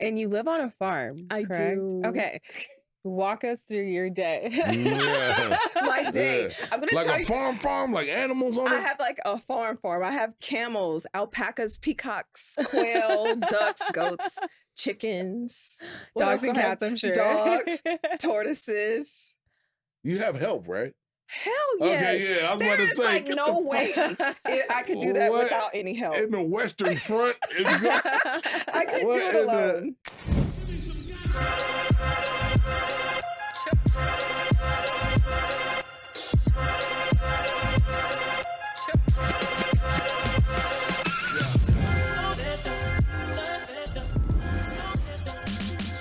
And you live on a farm, I correct? do. Okay. Walk us through your day. My day. Yeah. I'm gonna Like tell a you, farm, like animals on it? I have like a farm. I have camels, alpacas, peacocks, quail, ducks, goats, chickens, what Dogs else and do I have? cats, I'm sure. Dogs, tortoises. You have help, right? Hell yes. Okay, yeah. I was about to There's say, like get no the way I could do that What? without any help. In the Western Front. I couldn't What do it in alone.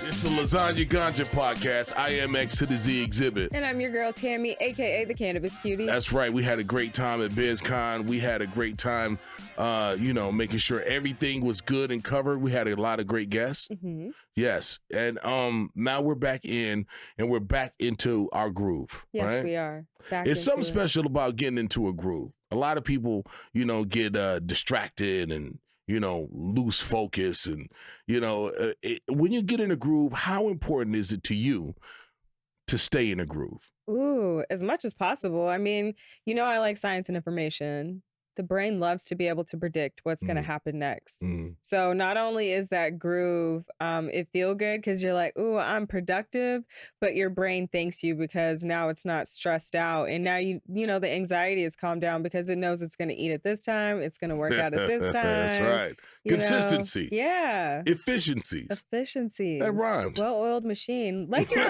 It's the Lasagna Ganja podcast. I am X to the Z Xzibit. And I'm your girl, Tammy, a.k.a. the Cannabis Cutie. That's right. We had a great time at BizCon. We had a great time, making sure everything was good and covered. We had a lot of great guests. Mm-hmm. Yes. And now we're back in, and we're back into our groove. Yes, right? we are. It's something special about getting into a groove. A lot of people, get distracted and, lose focus. And, when you get in a groove, how important is it to you to stay in a groove? Ooh, as much as possible. I mean, I like science and information. The brain loves to be able to predict what's going to happen next. So not only is that groove, it feel good because you're like, ooh, I'm productive, but your brain thanks you because now it's not stressed out. And now, the anxiety is calmed down because it knows it's going to eat at this time. It's going to work out at this time. That's right. Consistency. Yeah. Efficiencies. That rhymes. Well-oiled machine. Like you're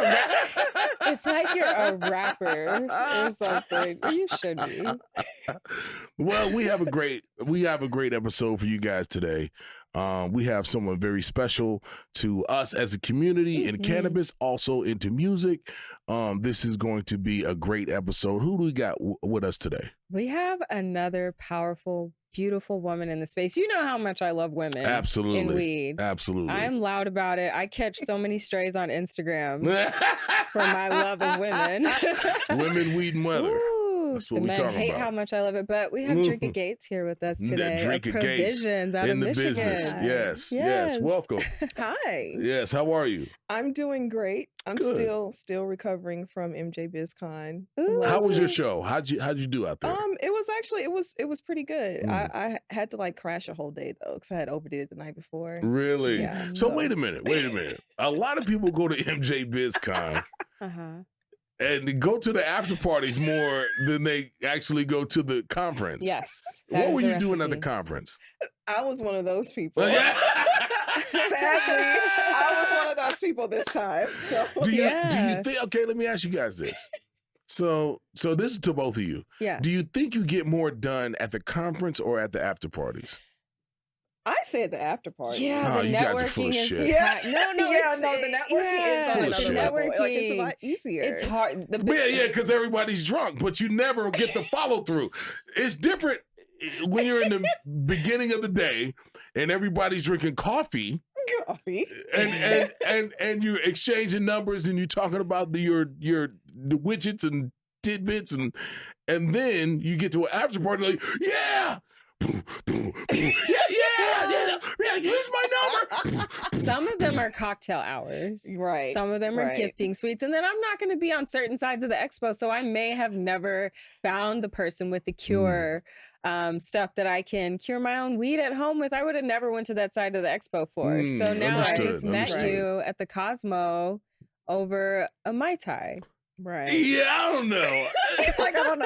it's like you're a rapper or something. You should be. Well, we have a great episode for you guys today. We have someone very special to us as a community in cannabis, also into music. This is going to be a great episode. Who do we got with us today? We have another powerful, beautiful woman in the space. You know how much I love women. Absolutely. In weed. Absolutely. I'm loud about it. I catch so many strays on Instagram for my love of women. Women, weed, and weather. Ooh, that's what the we're talking men hate about. how much I love it. But we have Dreka Gates here with us today. Dreka Gates out in of the Michigan. business. Yes. Welcome. Hi. Yes. How are you? I'm doing great. I'm Good. still recovering from MJ BizCon. How was your show? How'd you do out there? It was pretty good. I had to like crash a whole day though because I had overdid it the night before. Really? Yeah, so wait a minute. A lot of people go to MJ BizCon and they go to the after parties more than they actually go to the conference. Yes. What were you doing at the conference? I was one of those people. Sadly, I was one of those people this time. So do you think? Okay, let me ask you guys this. So this is to both of you. Yeah. Do you think you get more done at the conference or at the after parties? I said the after party. Yeah, the you guys are full of networking is shit. The networking is on Full of shit. another level. Like it's a lot easier. It's hard. Because everybody's drunk, but you never get the follow through. It's different when you're in the beginning of the day and everybody's drinking coffee. And you're exchanging numbers and you're talking about the widgets and tidbits and then you get to an after party like, yeah, here's my number. Some of them are cocktail hours. Right. Some of them are gifting suites. And then I'm not going to be on certain sides of the expo. So I may have never found the person with the cure stuff that I can cure my own weed at home with. I would have never went to that side of the expo floor. So now I just met you at the Cosmo over a Mai Tai. Right. Yeah, I don't know. It's like, I don't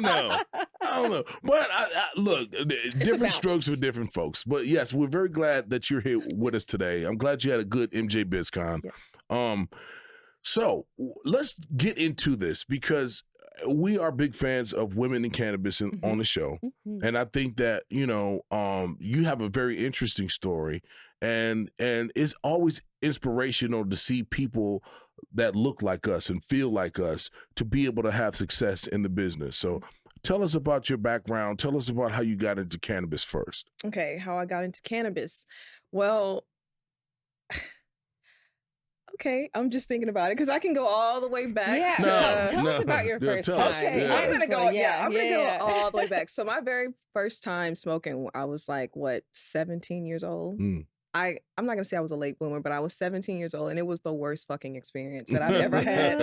know. But look, different strokes for different folks. But yes, we're very glad that you're here with us today. I'm glad you had a good MJ BizCon. Yes. So let's get into this because we are big fans of women in cannabis on the show. And I think that, you have a very interesting story and it's always inspirational to see people that look like us and feel like us to be able to have success in the business. So tell us about your background. Tell us about how you got into cannabis first. Okay, how I got into cannabis. Well, okay, I'm just thinking about it because I can go all the way back. Yeah, tell us about your first time. Okay, Yeah. I'm gonna go all the way back. So my very first time smoking, I was like, 17 years old. I'm not gonna say I was a late bloomer, but I was 17 years old, and it was the worst fucking experience that I've ever had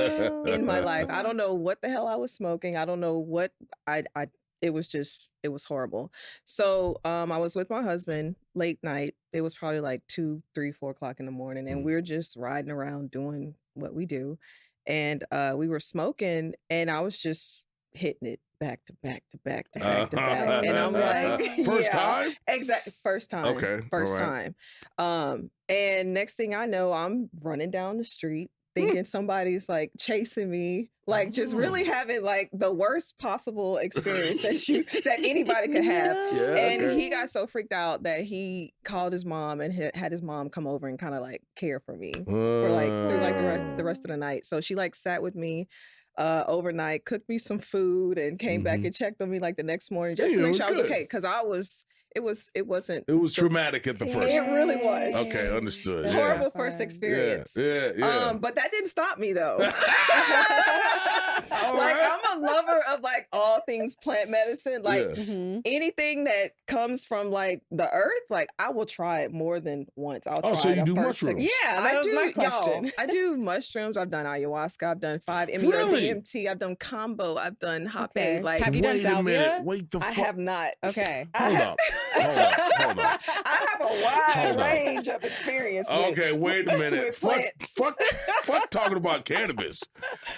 in my life. I don't know what the hell I was smoking. I don't know what it was horrible. So I was with my husband late night. It was probably like 2, 3, 4 o'clock in the morning, and we were just riding around doing what we do. And we were smoking, and I was just hitting it back to back to back to back to back. And I'm like, first time? Exactly. First time. Okay. First time. And next thing I know, I'm running down the street thinking somebody's like chasing me, like just really having like the worst possible experience that anybody could have. Yeah, and he got so freaked out that he called his mom and had his mom come over and kind of like care for me for like through like the rest of the night. So she like sat with me overnight, cooked me some food, and came back and checked on me like the next morning just to make sure I was okay, because it was traumatic at the first. It really was. Okay, understood. Horrible first experience. Yeah. But that didn't stop me though. Like I'm a lover of like all things plant medicine. Like anything that comes from like the earth, like I will try it more than once. I'll try so it you do first. mushrooms? Yeah, that was my question. I do mushrooms. I've done ayahuasca. I've done 5-MeO Really? DMT. I've done combo. I've done hot Okay. Like Have you done Wait a salvia? minute. Wait the fuck. I have not. Okay. Hold up. I have a wide range of experience. Okay, wait a minute. Fuck talking about cannabis.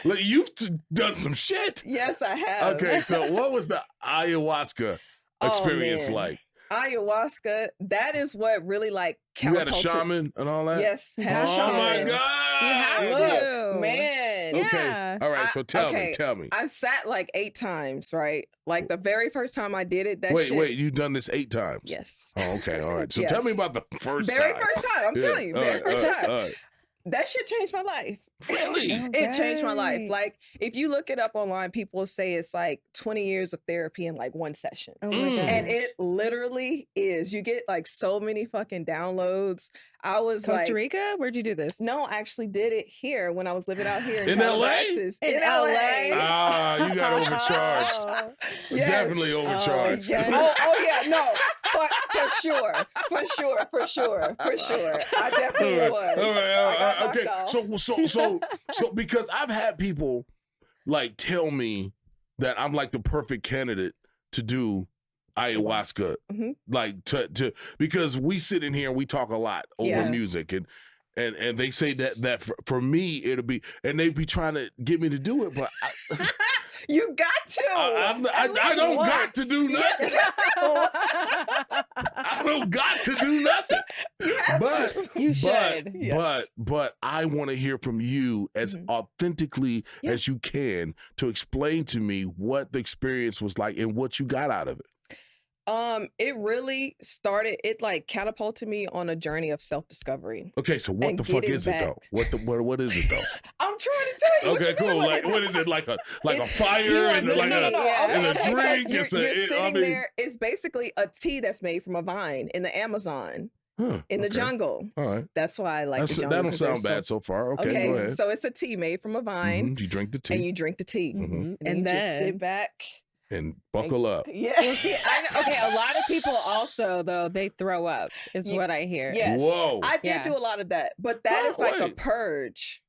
Look, you've done some shit. Yes, I have. Okay, so what was the ayahuasca experience like? Ayahuasca, that is what really like You had catapulted. a shaman and all that? Yes, had a Oh shaman. my God. You have to. Look, man. Yeah. Okay. All right, so tell me. I've sat like 8 times, right? Like the very first time I did it, Wait, you've done this 8 times? Yes. Oh, okay, all right. So Yes. tell me about the first Very time. first time. I'm telling you, very first time. All right. That shit changed my life. Really? It changed my life. Like, if you look it up online, people say it's like 20 years of therapy in like one session. Oh my Mm. gosh. And it literally is. You get like so many fucking downloads. I was Costa like, Rica? Where'd you do this? no, I actually did it here when I was living out here In LA? Calabasas. In LA? Ah, you got overcharged. Yes. Definitely overcharged. yes. Oh yeah, no, but for sure. I definitely was. All right, I got knocked okay. off. So because I've had people like tell me that I'm like the perfect candidate to do ayahuasca, like to because we sit in here and we talk a lot over Yeah. music and they say that for me it'll be, and they be trying to get me to do it, but You got to. I don't got to do nothing. I don't got to do nothing. You have But to. You should. but I want to hear from you as authentically as you can to explain to me what the experience was like and what you got out of it. It really started. It like catapulted me on a journey of self-discovery. Okay, so what And the fuck getting is it though? What is it though? I'm trying to tell you. Okay, what you cool. mean, Like what is it? Like a fire? Is it like no. a Okay, drink? so It's you're sitting there. It's basically a tea that's made from a vine in the Amazon, in the jungle. All right. That's why I like the jungle. That don't 'cause sound they're bad so far. Okay, go ahead. So it's a tea made from a vine, You drink the tea and you drink the tea, Mhm. and you just sit back. and buckle up. Yeah. Well, see, okay, a lot of people also, though, they throw up, is what I hear. Yes. Whoa. I did do a lot of that, but that is like a Wait. purge.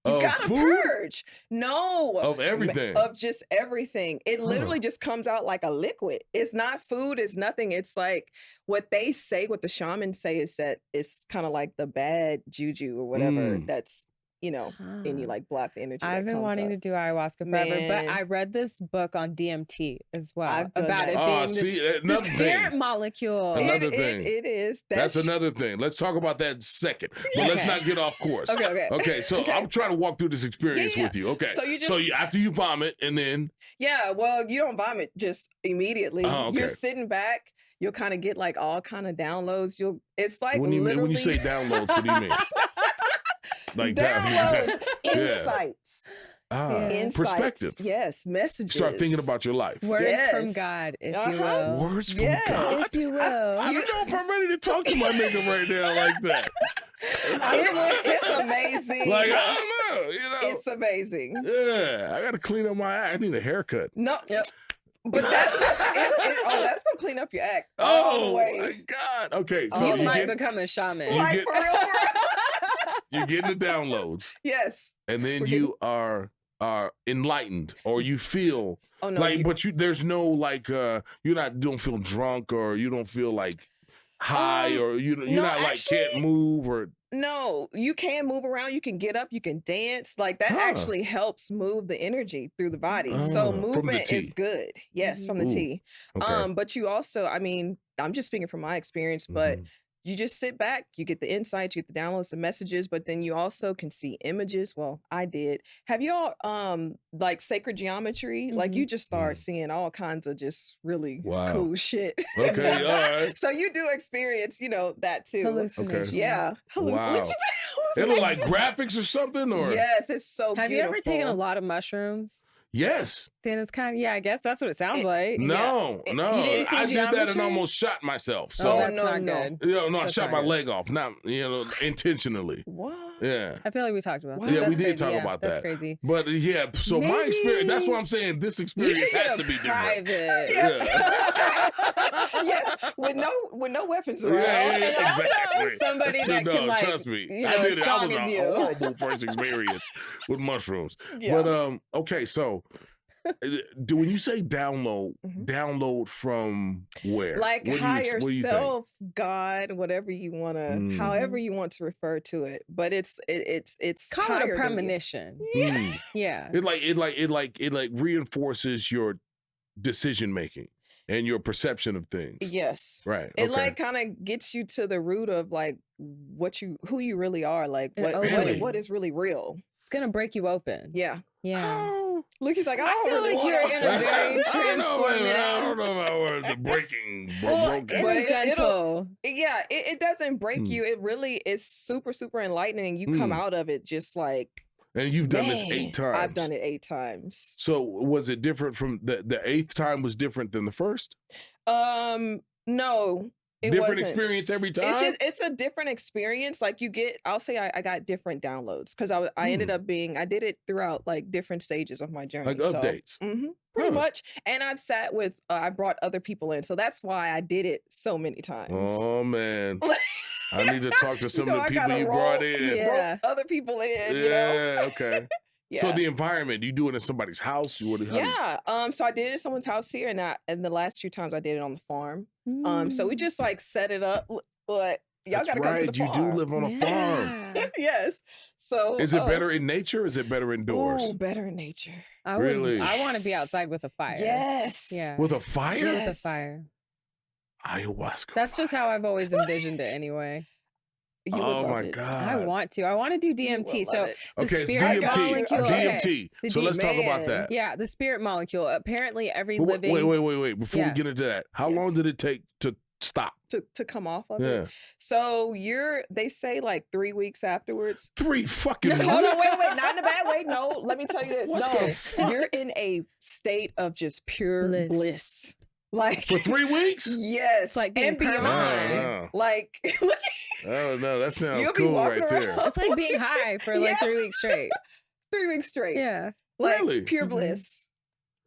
You Of gotta food? purge. No. Of everything. Of just everything. It literally just comes out like a liquid. It's not food, it's nothing. It's like what they say, what the shamans say is that it's kind of like the bad juju or whatever that's, and you like block the energy. I've been wanting to do ayahuasca forever, but I read this book on DMT as well I've done about that. it Oh, being see, the another spirit thing. molecule. Another thing. It is. That's another thing. Let's talk about that in a second. But let's not get off course. Okay. So I'm trying to walk through this experience with you. Okay. So after you vomit and then Yeah, well, you don't vomit just immediately. Oh, okay. You're sitting back. You'll kind of get like all kind of downloads. It's like when you literally say downloads, what do you mean? Like downloads, Yeah. insights. Insights. Perspective. Yes, messages. Start thinking about your life. Words from God, if you will. Words from God. If you will. I don't know if I'm ready to talk to my nigga right now like that. It's amazing. Like, I don't know, It's amazing. Yeah, I got to clean up my act. I need a haircut. No, But that's that's gonna clean up your act all the Oh way. my God. Okay, So so you might become a shaman. you Like get- for real, for real. you're getting the downloads, Yes. and then We're you are enlightened, or you feel Oh no. like, but there's no like don't feel drunk, or you don't feel like high, or you're no, not like actually- can't move, or No, you can move around. You can get up. You can dance. Like that actually helps move the energy through the body. So from the movement is tea. good. Yes, from the Ooh, tea. okay. But you also, I mean, I'm just speaking from my experience, but Mhm. you just sit back, you get the insights, you get the downloads, the messages, but then you also can see images. Well, I did. Have y'all like sacred geometry? Like you just start seeing all kinds of just really Wow. cool shit. Okay, all right. So you do experience, that too. Hallucination. Yeah. Wow. It look like graphics or something, or Yes, it's so Have beautiful. you ever taken a lot of mushrooms? yes. Then it's kind of, I guess that's what it sounds like. No, no. You didn't see I did that and geometry? almost shot myself. Oh, So that's no, not no. good. I That's shot not my good. leg off, not intentionally. What? Yeah. I feel like we talked about Wow. this. Yeah, we That's did crazy. talk Yeah, about that's that. crazy. But yeah, so my experience, that's what I'm saying. This experience You should has get to a be different. private. Yes, with no weapons Yeah, around. And also exactly. somebody that No, can like, trust me. you I know, did as it. I strong was as a you. horrible first experience with mushrooms. Yeah. But okay, so when you say download, Mhm. download from where? Like What do you- higher what do you think? self, God, whatever you want to, however you want to refer to it. But it's Call higher it a than you. premonition. Mm. Yeah. It reinforces your decision making and your perception of things. Yes. Right. It okay. like kind of gets you to the root of like who you really are, like It what is really real. It's going to break you open. Yeah. Yeah. Look, he's like, I I don't feel really like want you're to- in a very I don't transformative. know about the breaking. Well, broken. But it's it'll- gentle. Yeah, it doesn't break Mm. you. It really is super, super enlightening. You come out of it just like, And you've done this man, 8 times. I've done it 8 times. So was it different from the 8th time was different than the first? No, it Different wasn't. experience every time? It's a different experience. Like I'll say I got different downloads because I ended up I did it throughout like different stages of my journey. Like updates. Pretty much. And I've sat with, I brought other people in. So that's why I did it so many times. Oh man. I need to talk to some You know, of I the people gotta you roll- brought in. Yeah. Brought other people in, Yeah, okay. Yeah. So the environment, do you do it in somebody's house? How do you- Yeah. So I did it at someone's house here, and the last few times I did it on the farm. So we just like set it up, but y'all That's gotta come to right. the You farm. do live on a farm. Yeah. Yes. So Is it better in nature or is it better indoors? Ooh, better in nature. Really? I want to be outside with a fire. Yes. Yeah. With a fire? With a Yes. fire. Ayahuasca. That's just how I've always envisioned it anyway. You would Oh love my it. God. I want to. I want to do You DMT. would So love it. the Okay, spirit DMT. molecule. DMT. The So let's talk about man. that. Yeah, the spirit molecule. Apparently, every But living. wait. Before we Yeah. get into that, how Yes. long did it take to stop? To come off of Yeah. it. So they say like 3 weeks afterwards. 3 fucking No, months? wait, not in a bad way. No, let me tell you this. What No, the fuck? you're in a state of just pure bliss. Like For 3 weeks? yes, Like being and beyond. permanent. Like look, Oh no, that sounds you'll be cool walking right there. around It's like being high for like Yeah. 3 weeks straight. 3 weeks straight. Yeah. Like Really? pure Mhm. bliss.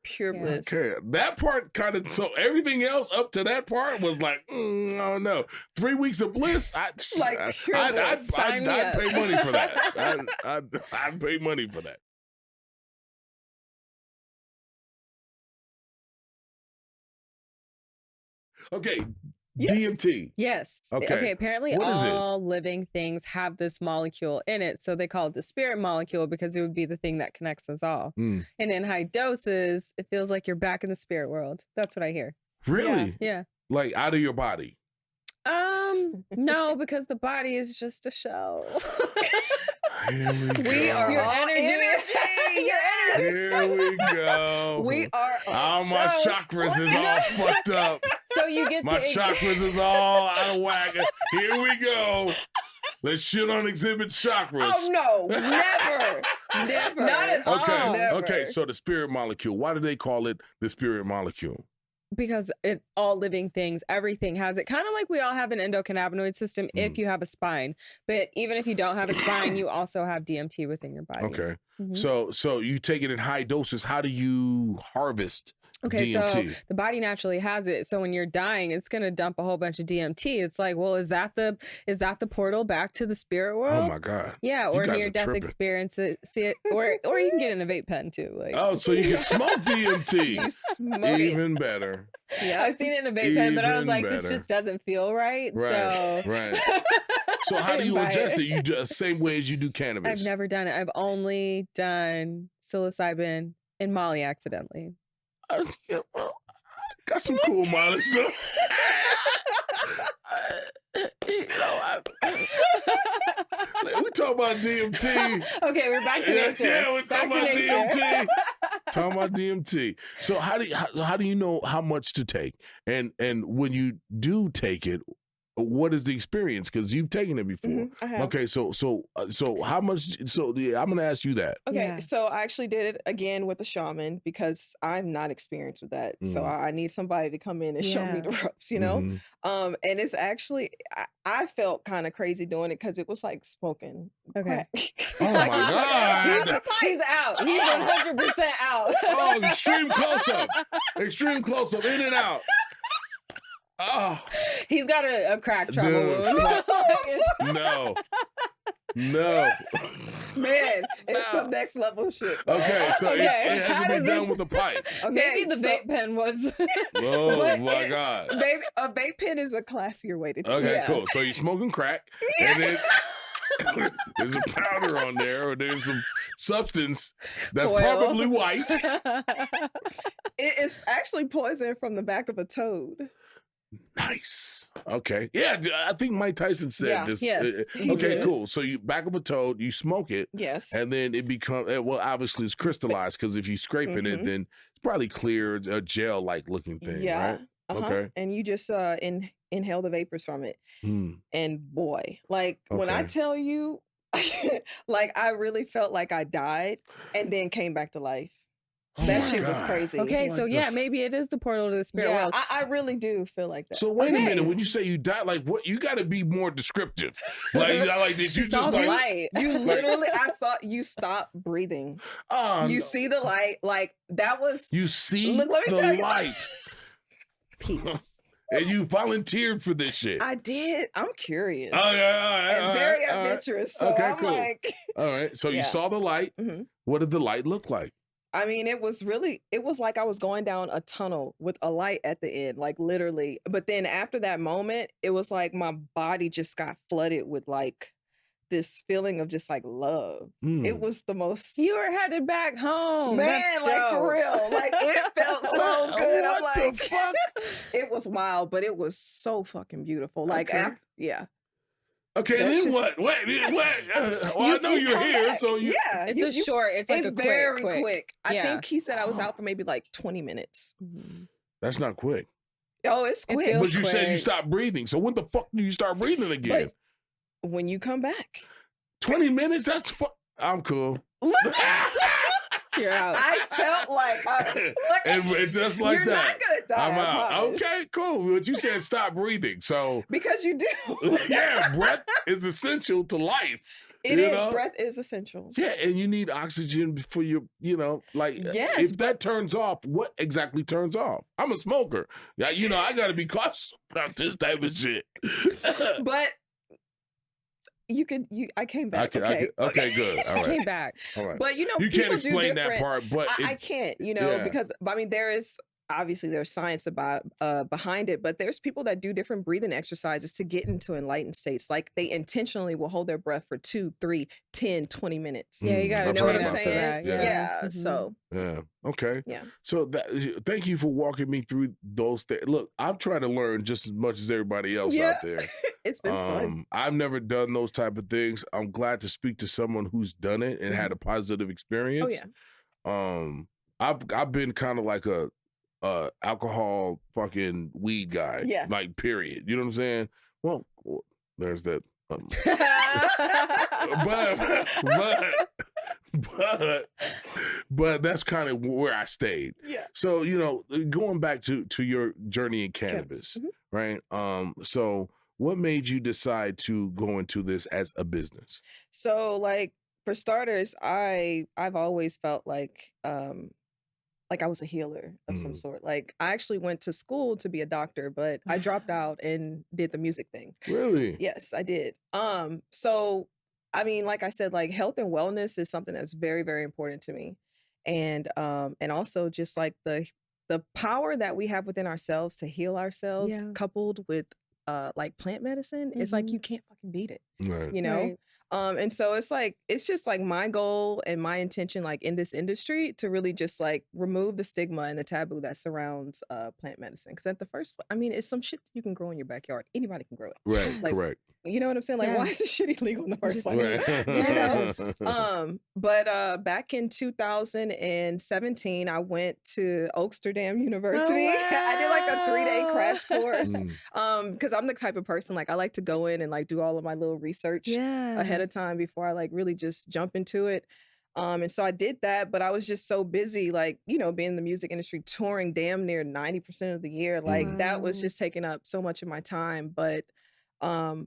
Pure Yeah. bliss. Okay, that part kind of, so everything else up to that part was like, I don't know. 3 weeks of bliss, Like pure bliss. Sign me I'd up. pay money for that. I'd pay money for that. Okay, Yes. DMT. Yes. Okay. Apparently, What is it? all living things have this molecule in it. So they call it the spirit molecule because it would be the thing that connects us all. Mm. And in high doses, it feels like you're back in the spirit world. That's what I hear. Really? Yeah. Like out of your body? No, because the body is just a shell. Here we We go. are Your all energy. Yes. Here we go. We are All my So- chakras is all fucked up. So you get My to chakras is all out of whack. Here we go. Let's shit on Xzibit chakras. Oh no, never. Never. Not at all. Okay, Never. okay. So the spirit molecule. Why do they call it the spirit molecule? because all living things, everything has it. Kind of like we all have an endocannabinoid system if you have a spine. But even if you don't have a spine, you also have DMT within your body. Okay. Mhm. So you take it in high doses. How do you harvest Okay, so DMT. the body naturally has it. So when you're dying, it's gonna dump a whole bunch of DMT. It's like, well, is that the portal back to the spirit world? Oh my God. Yeah, You or guys near are death tripping. experiences, or you can get in a vape pen too. Like, Oh, so you can smoke DMT. You smoke it. Even better. Yeah. I've seen it in a vape pen, but I was Even like, this better. just doesn't feel right. Right, So right. So how do you Buy adjust it. it? You just same way as you do cannabis. I've never done it. I've only done psilocybin and Molly accidentally. Yeah, well, got some cool mileage though. You know, we talk about DMT. Okay, we're back to nature. Yeah, we're back talking to about nature. DMT. Talking about DMT. So how do you know how much to take? And when you do take it, what is the experience? Because you've taken it before. I have. Okay, so how much? So yeah, I'm gonna ask you that. Okay, Yeah. so I actually did it again with a shaman because I'm not experienced with that. So I need somebody to come in and show me the ropes, you know? Mhm. And it's actually, I felt kind of crazy doing it because it was like smoking. Okay. crack. Oh my God. He's out. He's 100% out. Oh, extreme close up. Extreme close up. In and out. Oh He's got a crack trauma Dude. wound. no. No. Man, it's some next level shit. Okay, so Okay, it how hasn't been does done this- with the pipe. Okay, Maybe the so- vape pen was. Oh But my God. Baby, a vape pen is a classier way to do it. Okay, Yeah. cool. So you're smoking crack, and then there's a powder on there, or there's some substance that's Foil. probably white. It is actually poison from the back of a toad. Nice. Okay. Yeah, I think Mike Tyson said Yeah, this. yes, he Okay, did. cool. So you back of a toad, you smoke it, Yes. and then it becomes well. Obviously, it's crystallized because if you scraping it, Mhm. then it's probably clear, a gel-like looking thing, Yeah. right? Uh-huh. Okay. And you just inhale the vapors from it. Hmm. And boy, like when I Okay. tell you, like I really felt like I died and then came back to life. Oh That my shit was God. crazy. Okay, What so the yeah, f- maybe it is the portal to the spirit Yeah, world. I really do feel like that. So wait a Okay. minute. When you say you died, like what? You got to be more descriptive. Like did She you saw just the like? light. You literally, I thought you stopped breathing. Oh, You no. see the light, like that was You see Look, let me the tell you light, Peace. and you volunteered for this shit. I did. I'm curious. Oh yeah, all right, And all very right, all right. adventurous. So Okay, I'm cool. like, All right. So you Yeah. saw the light. Mhm. What did the light look like? I mean, it was like I was going down a tunnel with a light at the end, like literally. But then after that moment, it was like my body just got flooded with like this feeling of just like love. Mm. It was the most You were headed back home. man, That's like for dope. real. Like it felt so What- good. I'm what the like, fuck? it was wild, but it was so fucking beautiful. Like, Okay. yeah. Okay, That then shit- what? Wait, well, I know you're come here, back. so you. yeah, It's you- a short. It's like it's a very quick. quick. I Yeah. think he said I was Oh. out for maybe like 20 minutes. Mhm. That's not quick. Oh, it's It quick. feels- But you said you quick. stopped breathing. So when the fuck do you start breathing again? When you come back. 20 minutes? That's I'm cool. You're out. I felt like and just like you're that. not gonna die. I'm I out. promise. Okay, cool. But you said stop breathing. So Because you do. yeah, breath is essential to life. It You is. know? Breath is essential. Yeah, and you need oxygen for your, like Yes, if that turns off, what exactly turns off? I'm a smoker. Yeah, I gotta be cautious about this type of shit. But I came back. Okay. Okay, good. All right. Came back. All right. But You people can't do explain that different- part, but I can't, yeah. because I mean there's science about behind it, but there's people that do different breathing exercises to get into enlightened states. Like they intentionally will hold their breath for 2, 3, 10, 20 minutes. Yeah, you gotta I've You know heard what I'm about saying? that. Yeah. Yeah. Mhm. So Yeah. Okay. Yeah. So thank you for walking me through those things. Look, I'm trying to learn just as much as everybody else Yeah. out there. it's been fun. I've never done those type of things. I'm glad to speak to someone who's done it and had a positive Oh experience. yeah. I've been kind of like a alcohol fucking weed guy. Yeah. Like period. You know what I'm saying? Well, there's that. But that's kind of where I stayed. Yeah. So, going back to your journey in cannabis, Mhm. right? So what made you decide to go into this as a business? So like for starters, I've always felt like like I was a healer of some sort. Like I actually went to school to be a doctor, but I dropped out and did the music thing. Really? Yes, I did. So I mean, like I said, like health and wellness is something that's very, very important to me. And also just like the power that we have within ourselves to heal ourselves, coupled with like plant medicine, it's like you can't fucking beat it. Right. You know? And so it's just like my goal and my intention, like in this industry, to really just like remove the stigma and the taboo that surrounds plant medicine. Because at the first, I mean, it's some shit you can grow in your backyard. Anybody can grow it. Right. Like, Correct. You know what I'm saying? Like, why is this shit illegal in the first place? Right. You know? But back in 2017, I went to Oaksterdam University. Oh, wow. I did like a 3-day crash course. Because I'm the type of person, like, I like to go in and like do all of my little research ahead of time before I like really just jump into it. And so I did that, but I was just so busy, like, you know, being in the music industry, touring damn near 90% of the year. Like that was just taking up so much of my time. But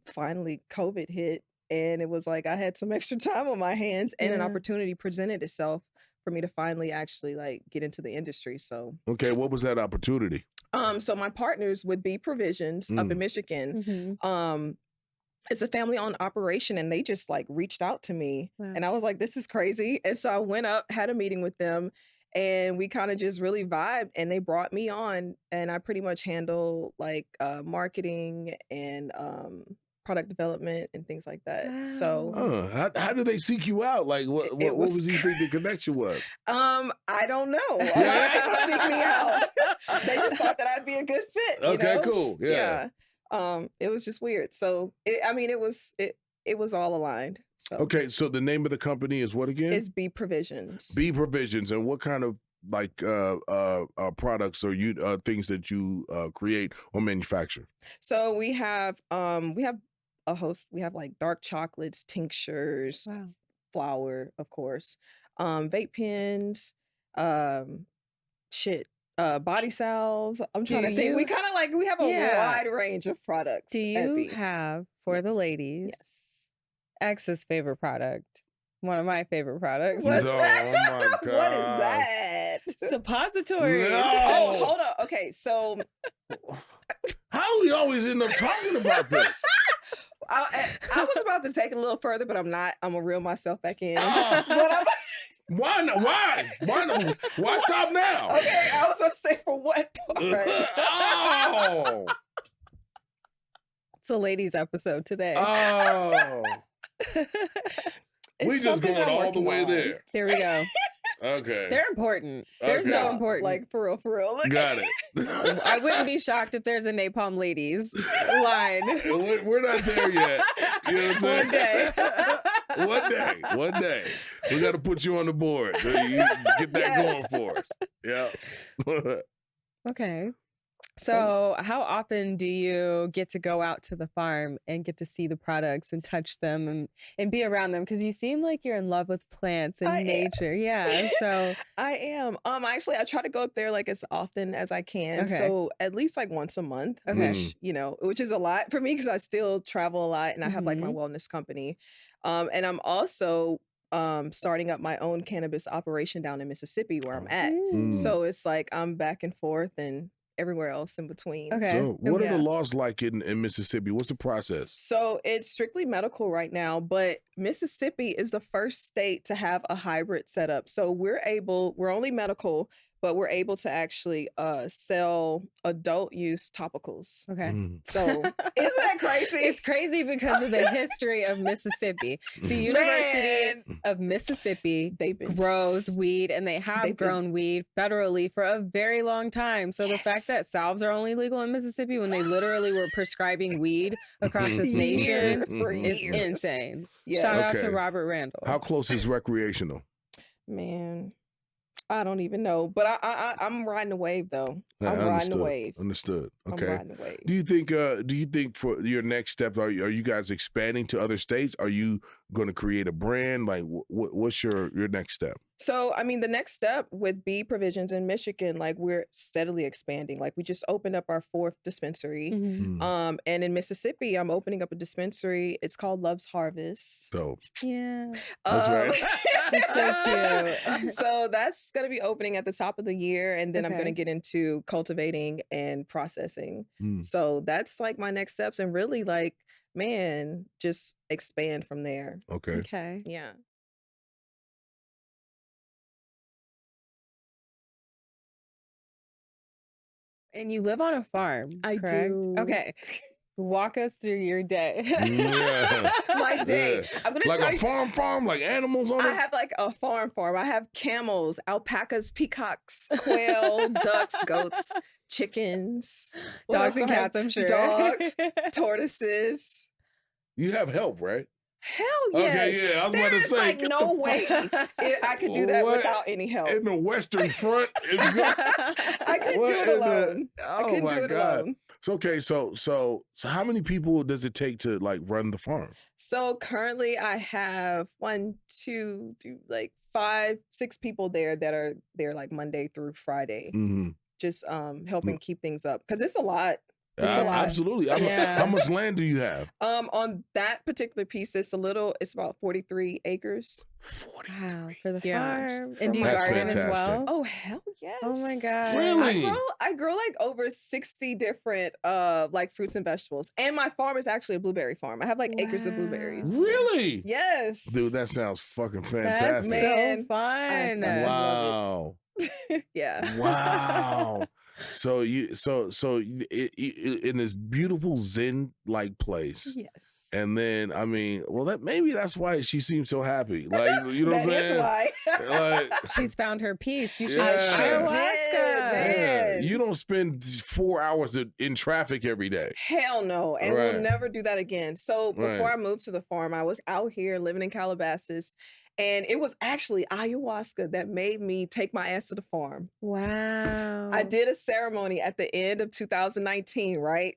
finally COVID hit, and it was like I had some extra time on my hands, and an opportunity presented itself for me to finally actually like get into the industry. So okay, what was that opportunity? So my partners would be Provisions up in Michigan. It's a family-owned operation, and they just like reached out to me, and I was like, this is crazy. And so I went up, had a meeting with them, and we kind of just really vibed, and they brought me on, and I pretty much handle like marketing and product development and things like that. Wow. So how did they seek you out? Like what was you think the connection was? I don't know. A lot of people seek me out. They just thought that I'd be a good fit. You Okay, know? cool. Yeah. It was just weird. So it was all aligned. So Okay, so the name of the company is what again? it's B Provisions. B Provisions. And what kind of like products or things that you create or manufacture? So we have a host. We have like dark chocolates, tinctures, flour, of course, vape pens, body salves. I'm trying to think. We kind of like we have a wide range of products. Do you have, for the ladies, X's favorite product? One of my favorite products. What's that? Oh my God. What is that? Suppositories. No. Oh, hold on. Okay, so how do we always end up talking about this? I was about to take it a little further, but I'm not. I'm gonna reel myself back in. Why not? Why stop now? Okay, I was going to say for what part? Oh. It's a ladies episode today. Oh. We just going all the way there. Here we go. Okay. They're important. They're so important. Like for real. Got it. I wouldn't be shocked if there's a Napalm Ladies line. We're not there yet. You know what I'm saying? One day. We got to put you on the board. So you get that going for us. Yeah. Okay. So how often do you get to go out to the farm and get to see the products and touch them and be around them? Because you seem like you're in love with plants and nature. Yeah. So I am. Actually, I try to go up there like as often as I can. Okay. So at least like once a month. Okay. Which is a lot for me because I still travel a lot and I have like my wellness company. And I'm also starting up my own cannabis operation down in Mississippi where I'm at. So it's like I'm back and forth and everywhere else in between. Okay. So what are the laws like in Mississippi? What's the process? So it's strictly medical right now, but Mississippi is the first state to have a hybrid setup. So we're only medical, but we're able to actually sell adult use topicals. Okay. So isn't that crazy? It's crazy because of the history of Mississippi. The University of Mississippi grows weed, and they have grown weed federally for a very long time. So the fact that salves are only legal in Mississippi when they literally were prescribing weed across this nation is insane. Shout out to Robert Randall. How close is recreational? Man, I don't even know, but I'm riding the wave though. I'm riding the wave. Understood. Okay. I'm riding the wave. Do you think for your next step, are you guys expanding to other states? Are you going to create a brand? Like, what's your next step? So, I mean, the next step with B Provisions in Michigan, like we're steadily expanding. Like we just opened up our 4th dispensary. And in Mississippi, I'm opening up a dispensary. It's called Love's Harvest. Dope. Yeah. That's right. It's so cute. So that's going to be opening at the top of the year. And then I'm going to get into cultivating and processing. So that's like my next steps. And really like, man, just expand from there. Okay. Yeah. And you live on a farm, I correct? do. Okay. Walk us through your day. My day. Yeah. I'm gonna like tell a you, farm, like animals on it? I have like a farm. I have camels, alpacas, peacocks, quail, ducks, goats, chickens, Dogs and cats, I'm sure. Dogs, tortoises. You have help, right? Hell yes. Okay, yeah, I was about to There's say, like get no the way I could do that What? without any help. In the Western Front is good. I couldn't do it alone. I couldn't do it alone. So okay, so how many people does it take to like run the farm? So currently I have 1, 2, 3, like 5, 6 people there that are there like Monday through Friday. Just helping keep things up. Because it's a lot. It's a lot. Absolutely. How much land do you have? On that particular piece, it's about 43 acres. 40. Wow, for the Yeah. farm. And do you That's garden as fantastic. well? Oh hell yes. Oh my God. Really? I grow like over 60 different like fruits and vegetables. And my farm is actually a blueberry farm. I have like acres of blueberries. Really? Yes. Dude, that sounds fucking That's fantastic. Man, so fun. I Wow. Yeah. Wow. So in this beautiful Zen like place. Yes. And then I mean, well, that's why she seems so happy. Like, you know what I'm That is saying? why. Like, She's found her peace. You should Yeah. ayahuasca. Man. you don't spend 4 hours in traffic every day. Hell no. And Right. we'll never do that again. So before Right. I moved to the farm, I was out here living in Calabasas. And it was actually ayahuasca that made me take my ass to the farm. Wow. I did a ceremony at the end of 2019, right?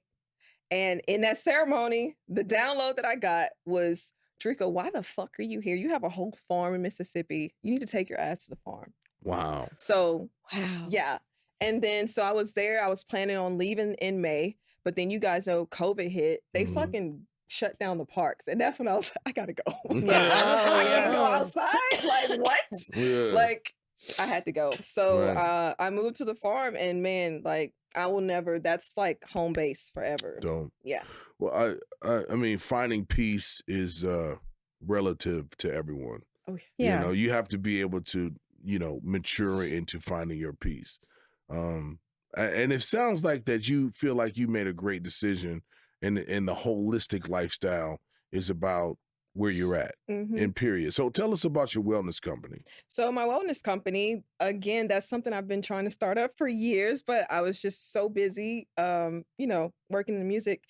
And in that ceremony, the download that I got was, Dreka, why the fuck are you here? You have a whole farm in Mississippi. You need to take your ass to the farm. Wow. So, Wow. yeah. And then, so I was there. I was planning on leaving in May. But then you guys know COVID hit. They fucking shut down the parks. And that's when I was like, I gotta go. Yeah. I can't go outside. Like, what? Yeah. Like, I had to go. So Right. I moved to the farm, and man, like, I will never, that's like home base forever. Don't. Yeah. Well, I mean, finding peace is relative to everyone. Oh, Yeah. You know, you have to be able to, mature into finding your peace. And it sounds like that you feel like you made a great decision, and the holistic lifestyle is about where you're at, in period. So tell us about your wellness company. So my wellness company, again, that's something I've been trying to start up for years, but I was just so busy, working in music.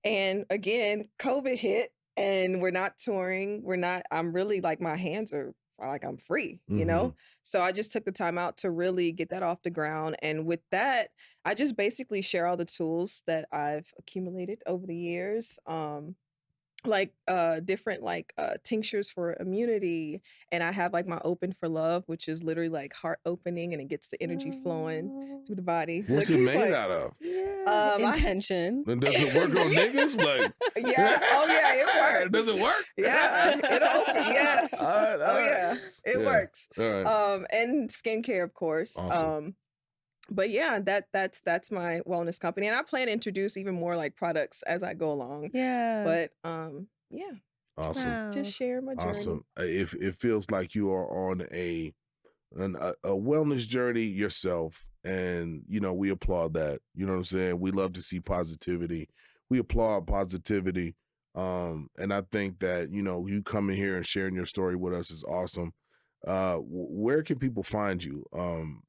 And again, COVID hit, and we're not touring. I'm really like, my hands are like, I'm free, So I just took the time out to really get that off the ground. And with that, I just basically share all the tools that I've accumulated over the years. Different tinctures for immunity, and I have like my open for love, which is literally like heart opening, and it gets the energy flowing through the body. What's it made out of? Intention. And does it work on niggas? Like, Yeah. Oh yeah, it works. Does it work? Yeah. It open. Yeah. All right. Yeah. It works. All right. And skincare, of course. Awesome. But yeah, that's my wellness company, and I plan to introduce even more like products as I go along. Yeah. But yeah, Awesome. Wow. just share my journey. Awesome. It feels like you are on a wellness journey yourself, and we applaud that. You know what I'm saying? We love to see positivity. We applaud positivity. And I think that you coming here and sharing your story with us is awesome. Where can people find you?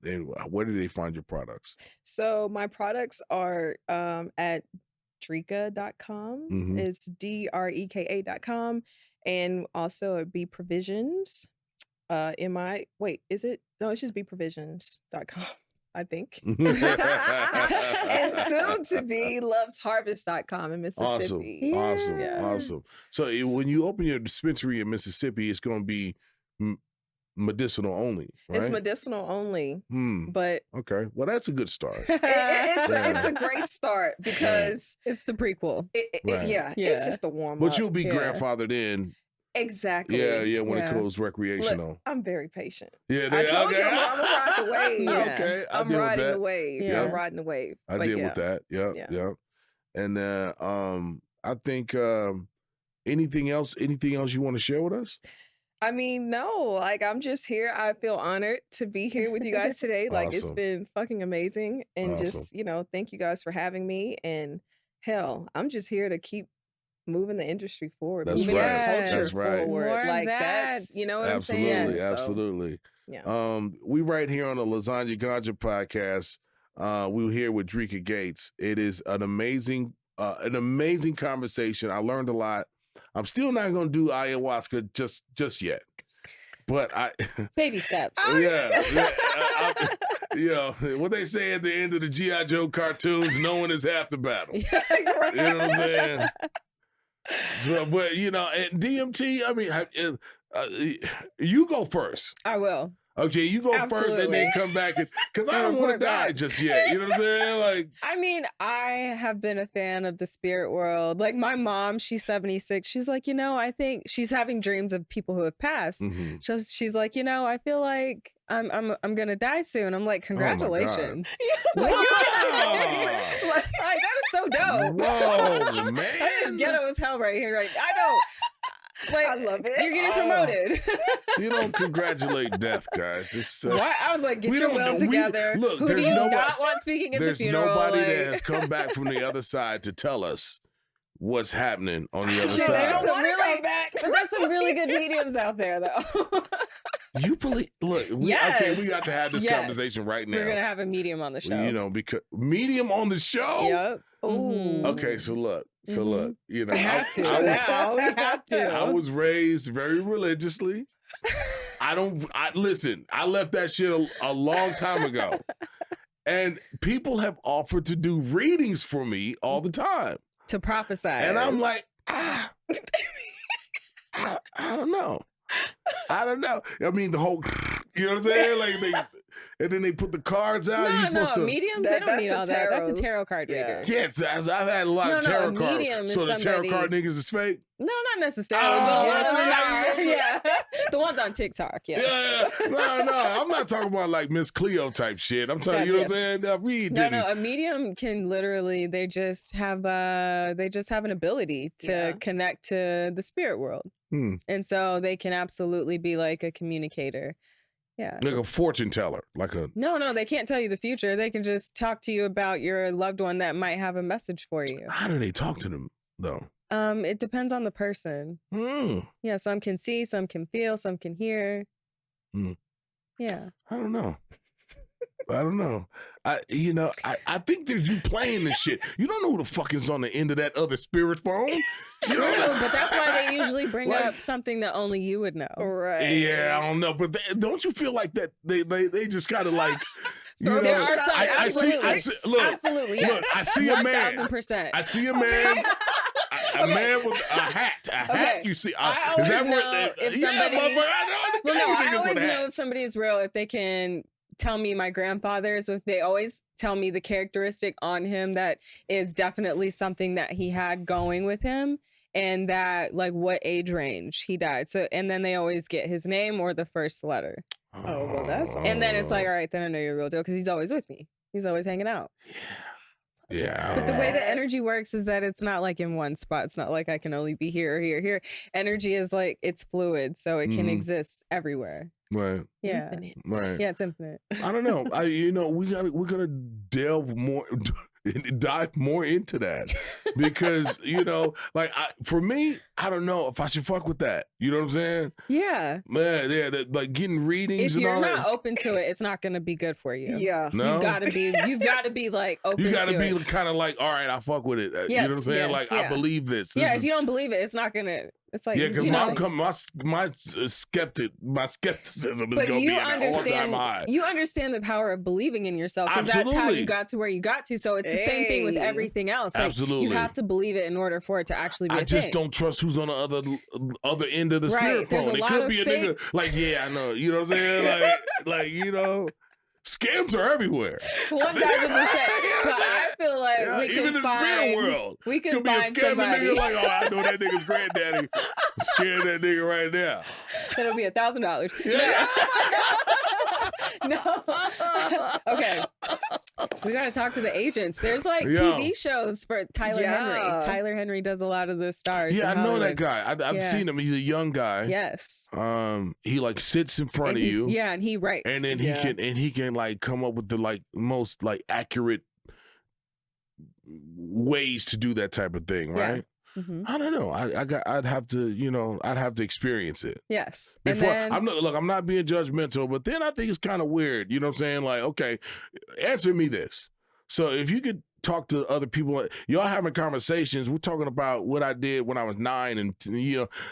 And where do they find your products? So my products are at Dreka.com. It's DREKA.com, and also at B Provisions. Is it? No, it's just bprovisions.com. I think. And soon to be lovesharvest.com in Mississippi. Awesome. So when you open your dispensary in Mississippi, it's going to be medicinal only, right? It's medicinal only, but okay. Well, that's a good start. It's a great start because it's the prequel. It's just the warm up. But you'll be grandfathered in. Exactly. Yeah. When it goes recreational, look, I'm very patient. Yeah, I told you I'm gonna ride the wave. Okay, I'm riding the wave. Yeah, I'm riding the wave. I deal with that. Yeah. And I think anything else you want to share with us? I mean, no, like I'm just here. I feel honored to be here with you guys today. Like it's been fucking amazing. And just, thank you guys for having me. And hell, I'm just here to keep moving the industry forward. That's moving right. the culture That's right. forward. More Like that. that's, you know what I'm saying? Absolutely. Yeah. We right here on the Lasagna Ganja podcast. We're here with Dreka Gates. It is an amazing conversation. I learned a lot. I'm still not going to do ayahuasca just yet, but baby steps. What they say at the end of the G.I. Joe cartoons, knowing is half the battle. You know what I'm saying? But at DMT, I mean, you go first. I will. Okay, you go first and then come back because I don't want to die just yet. You know what I'm saying? Like, I mean, I have been a fan of the spirit world. Like my mom, she's 76. She's like, I think she's having dreams of people who have passed. mm-hmm. She's like, I feel like I'm gonna die soon. I'm like, congratulations. Oh wow. Like that was so dope. Whoa, man. That is ghetto as hell right here. Right, I know. Like, I love it. You're getting promoted. You don't congratulate death, guys. It's, what? I was like, get your will together. Look, who do you not want speaking at the funeral? There's nobody that has come back from the other side to tell us what's happening on the other side. They don't want to come back. But there's some really good mediums out there, though. You believe? Look, we got to have this conversation right now. We're gonna have a medium on the show. Because medium on the show. Yep. Ooh. Okay, so look, we have to. I was raised very religiously. Listen, I left that shit a long time ago. And people have offered to do readings for me all the time. To prophesy. And I'm like, I don't know. I don't know. I mean, the whole, you know what I'm saying? Like and then they put the cards out. Mediums, they don't need all that. That's a tarot card reader. Yes, I've had a lot of tarot cards. So the tarot card niggas is fake? No, not necessarily. But a lot of them, the ones on TikTok, yes. Yeah. No, I'm not talking about like Miss Cleo type shit. I'm talking, you know what I'm saying? No, a medium can literally, they just have an ability to connect to the spirit world. And so they can absolutely be like a communicator. Yeah. Like a fortune teller. No, they can't tell you the future. They can just talk to you about your loved one that might have a message for you. How do they talk to them though? It depends on the person. Yeah, some can see, some can feel, some can hear. Yeah. I don't know. I think that you playing this shit. You don't know who the fuck is on the end of that other spirit phone. True, but that's why they usually bring up something that only you would know. Right. Yeah, I don't know. But don't you feel like that they just kind of like... There are some, absolutely, yes. Look, I see a man. 1,000%. I see a man. A man with a hat. Hat. You see? I always know if somebody. I always know if somebody is real if they can tell me my grandfather's. They always tell me the characteristic on him that is definitely something that he had going with him. And that, like, what age range he died. So, and then they always get his name or the first letter. Oh, well, that's... And then it's like, all right, then I know you're a real deal because he's always with me. He's always hanging out. Yeah. But the way the energy works is that it's not like in one spot. It's not like I can only be here or here or here. Energy is like, it's fluid, so it can exist everywhere. Right. Yeah. Infinite. Right. Yeah, it's infinite. I don't know. We're gonna delve more dive more into that because like for me, I don't know if I should fuck with that. You know what I'm saying? Yeah. Man, yeah, like getting readings. If and you're all not that. open to it, it's not going to be good for you. Yeah. No? You've got to be like open to it. You got to be kind of like, all right, I fuck with it. You know what I'm saying? Like I believe this. If you don't believe it, it's not going to. It's like, because my skepticism is going to be at an all-time high. You understand the power of believing in yourself because that's how you got to where you got to. So it's the same thing with everything else. Like, Absolutely. You have to believe it in order for it to actually be a thing. I just don't trust who's on the other end of the spirit phone. It could be a nigga like, yeah, I know. You know what I'm saying? Like scams are everywhere. 1,000%. But I feel like we even can in the spirit world, we can could find be a scamming somebody. nigga like, oh, I know that nigga's granddaddy. Scam that nigga right now. That'll be $1,000. Yeah. No. Okay. We got to talk to the agents. There's like TV shows for Tyler Henry. Tyler Henry does a lot of the stars. Yeah, I know that guy. I've seen him. He's a young guy. Yes. He like sits in front of you. Yeah, and he writes. And then he can like come up with the like most like accurate ways to do that type of thing, right? Yeah. Mm-hmm. I don't know. I'd have to experience it. Yes. Before I'm not being judgmental, but then I think it's kind of weird. You know what I'm saying? Like, okay, answer me this. So if you could talk to other people, y'all having conversations, we're talking about what I did when I was 9 and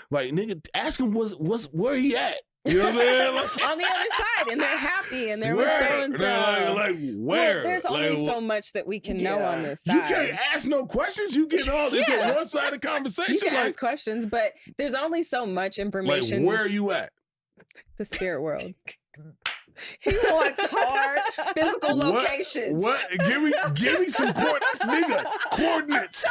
like nigga, ask him where he at. You know what I'm saying? Like, on the other side, and they're happy, and they're with so and so. Like where? Well, there's only so much that we can know on this side. You can't ask no questions. You get all this a one-sided conversation. You can ask questions, but there's only so much information. Like, where are you at? The spirit world. He wants hard physical locations. What? Give me some coordinates, nigga. Coordinates.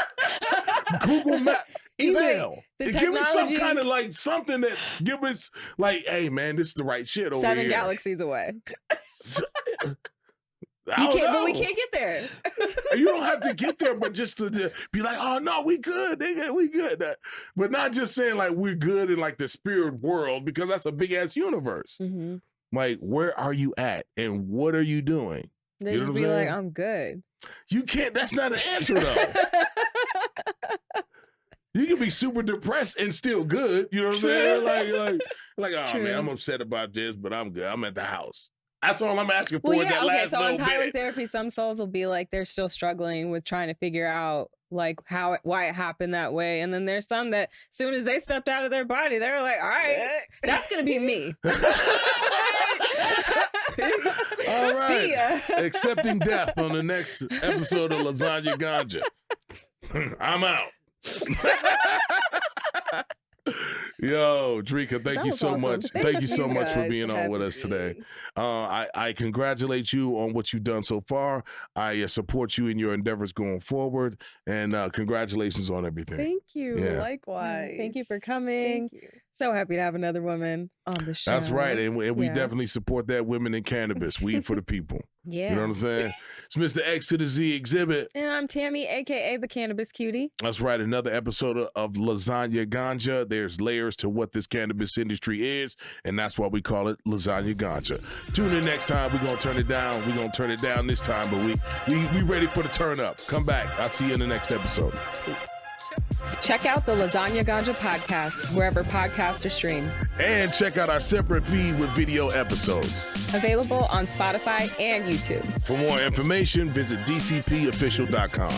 Google Map. Email. Like, give me some kind of like something that give us like, hey man, this is the right shit over 7 here. galaxies away. But we can't get there. You don't have to get there, but just to be like, oh no, we good, nigga, we good. But not just saying like we're good in like the spirit world because that's a big ass universe. Mm-hmm. Like, where are you at and what are you doing? They just be like, I'm good. You can't. That's not an answer though. You can be super depressed and still good. You know what I'm saying? Like, oh man, I'm upset about this, but I'm good. I'm at the house. That's all I'm asking for. That last so little on Tyler bit. Therapy, some souls will be like they're still struggling with trying to figure out like why it happened that way, and then there's some that as soon as they stepped out of their body, they're like, all right, that's gonna be me. All right. See ya. Accepting death on the next episode of Lasagna Ganja. I'm out. Yo, Dreka, thank you so much. Thank you so much for being on with us today. I congratulate you on what you've done so far. I support you in your endeavors going forward, and congratulations on everything. Thank you. Yeah. Likewise. Thank you for coming. Thank you. So happy to have another woman on the show. That's right, and we definitely support that. Women in cannabis, weed for the people. Yeah. You know what I'm saying? It's Mr. X to the Z Xzibit. And I'm Tammy, a.k.a. the Cannabis Cutie. That's right. Another episode of Lasagna Ganja. There's layers to what this cannabis industry is, and that's why we call it Lasagna Ganja. Tune in next time. We're going to turn it down. We're going to turn it down this time, but we ready for the turn up. Come back. I'll see you in the next episode. Peace. Check out the Lasagna Ganja podcast wherever podcasts are streamed. And check out our separate feed with video episodes. Available on Spotify and YouTube. For more information, visit dcpofficial.com.